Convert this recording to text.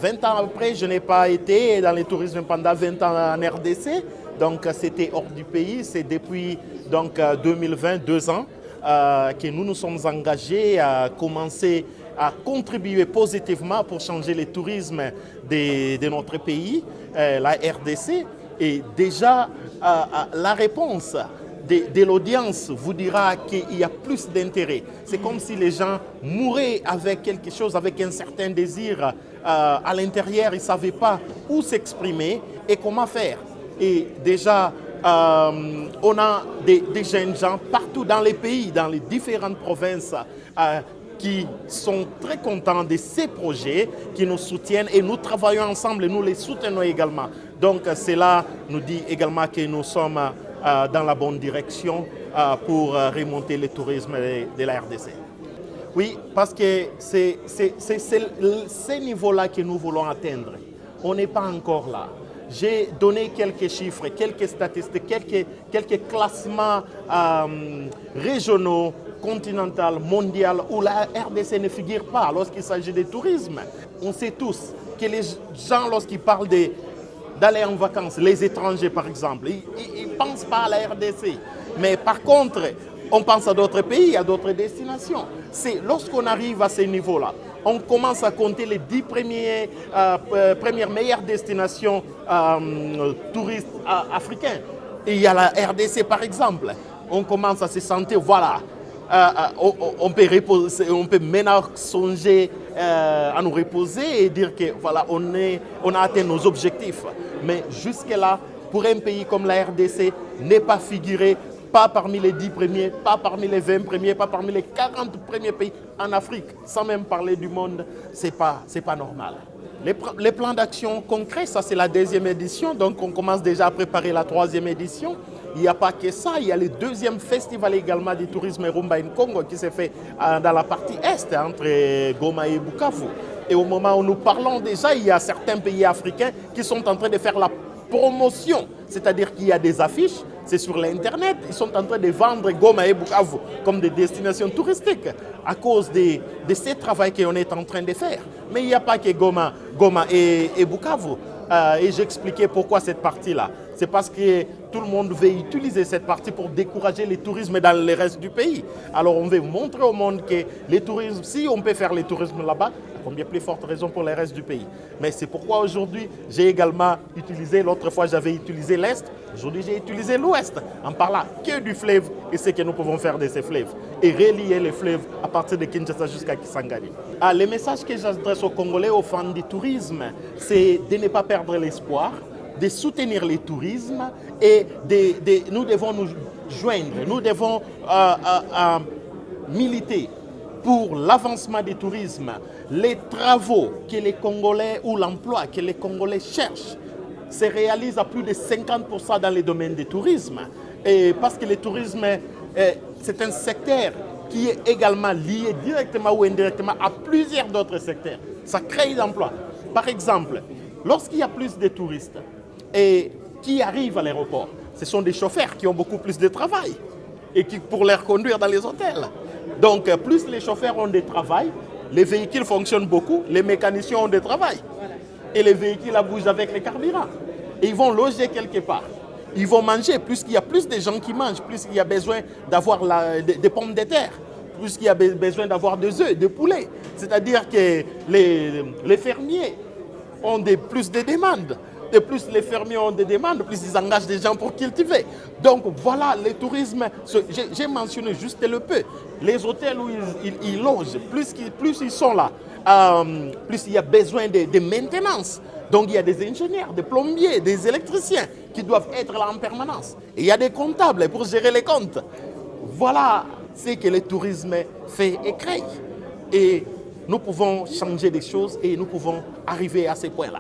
20 ans après, je n'ai pas été dans le tourisme pendant 20 ans en RDC. Donc, c'était hors du pays. C'est depuis donc, 2020, 2 ans, que nous nous sommes engagés à commencer à contribuer positivement pour changer le tourisme de notre pays, la RDC. Et déjà, la réponse de l'audience vous dira qu'il y a plus d'intérêt. C'est comme si les gens mouraient avec quelque chose, avec un certain désir à l'intérieur. Ils ne savaient pas où s'exprimer et comment faire. Et déjà, on a des jeunes gens partout dans les pays, dans les différentes provinces, qui sont très contents de ces projets, qui nous soutiennent et nous travaillons ensemble et nous les soutenons également. Donc cela nous dit également que nous sommes dans la bonne direction pour remonter le tourisme de la RDC. Oui, parce que c'est ce niveau-là que nous voulons atteindre. On n'est pas encore là. J'ai donné quelques chiffres, quelques statistiques, quelques classements régionaux, continental, mondial, où la RDC ne figure pas lorsqu'il s'agit de tourisme. On sait tous que les gens, lorsqu'ils parlent d'aller en vacances, les étrangers par exemple, ils ne pensent pas à la RDC. Mais par contre, on pense à d'autres pays, à d'autres destinations. C'est lorsqu'on arrive à ce niveau-là, on commence à compter les 10 premières meilleures destinations touristes africaines. Et il y a la RDC par exemple. On commence à se sentir, voilà, on peut maintenant songer à nous reposer et dire que voilà, on a atteint nos objectifs. Mais jusque-là, pour un pays comme la RDC, n'est pas figuré, pas parmi les 10 premiers, pas parmi les 20 premiers, pas parmi les 40 premiers pays en Afrique, sans même parler du monde, c'est pas normal. Les plans d'action concrets, ça c'est la 2e édition, donc on commence déjà à préparer la 3e édition. Il n'y a pas que ça, il y a le 2e festival également du tourisme Rumba in Congo qui s'est fait dans la partie est, entre Goma et Bukavu. Et au moment où nous parlons déjà, il y a certains pays africains qui sont en train de faire la promotion, c'est-à-dire qu'il y a des affiches, c'est sur l'internet, ils sont en train de vendre Goma et Bukavu comme des destinations touristiques à cause de ce travail qu'on est en train de faire. Mais il n'y a pas que Goma et Bukavu. Et j'expliquais pourquoi cette partie-là. C'est parce que tout le monde veut utiliser cette partie pour décourager le tourisme dans le reste du pays. Alors on veut montrer au monde que le tourisme, si on peut faire le tourisme là-bas, combien plus forte raison pour le reste du pays. Mais c'est pourquoi aujourd'hui, j'ai également utilisé, l'autre fois j'avais utilisé l'Est, aujourd'hui j'ai utilisé l'Ouest, en parlant que du fleuve et ce que nous pouvons faire de ces fleuves. Et relier les fleuves à partir de Kinshasa jusqu'à Kisangani. Le message que j'adresse aux Congolais, aux fans du tourisme, c'est de ne pas perdre l'espoir, de soutenir le tourisme et nous devons nous joindre, nous devons militer pour l'avancement du tourisme. Les travaux que les Congolais ou l'emploi que les Congolais cherchent se réalisent à plus de 50% dans les domaines du tourisme. Et parce que le tourisme, c'est un secteur qui est également lié directement ou indirectement à plusieurs d'autres secteurs. Ça crée d'emplois. Par exemple, lorsqu'il y a plus de touristes et qui arrivent à l'aéroport, ce sont des chauffeurs qui ont beaucoup plus de travail et qui pour les conduire dans les hôtels. Donc, plus les chauffeurs ont de travail, les véhicules fonctionnent beaucoup, les mécaniciens ont de travail. Et les véhicules bougent avec les carburants. Et ils vont loger quelque part. Ils vont manger, plus qu'il y a plus de gens qui mangent, plus qu'il y a besoin d'avoir des pommes de terre, plus qu'il y a besoin d'avoir des œufs, des poulets. C'est-à-dire que les fermiers ont plus de demandes. Et plus les fermiers ont des demandes, plus ils engagent des gens pour cultiver. Donc voilà, le tourisme, j'ai mentionné juste le peu. Les hôtels où ils logent, plus ils sont là, plus il y a besoin de maintenance. Donc il y a des ingénieurs, des plombiers, des électriciens qui doivent être là en permanence. Et il y a des comptables pour gérer les comptes. Voilà ce que le tourisme fait et crée. Et nous pouvons changer des choses et nous pouvons arriver à ce point-là.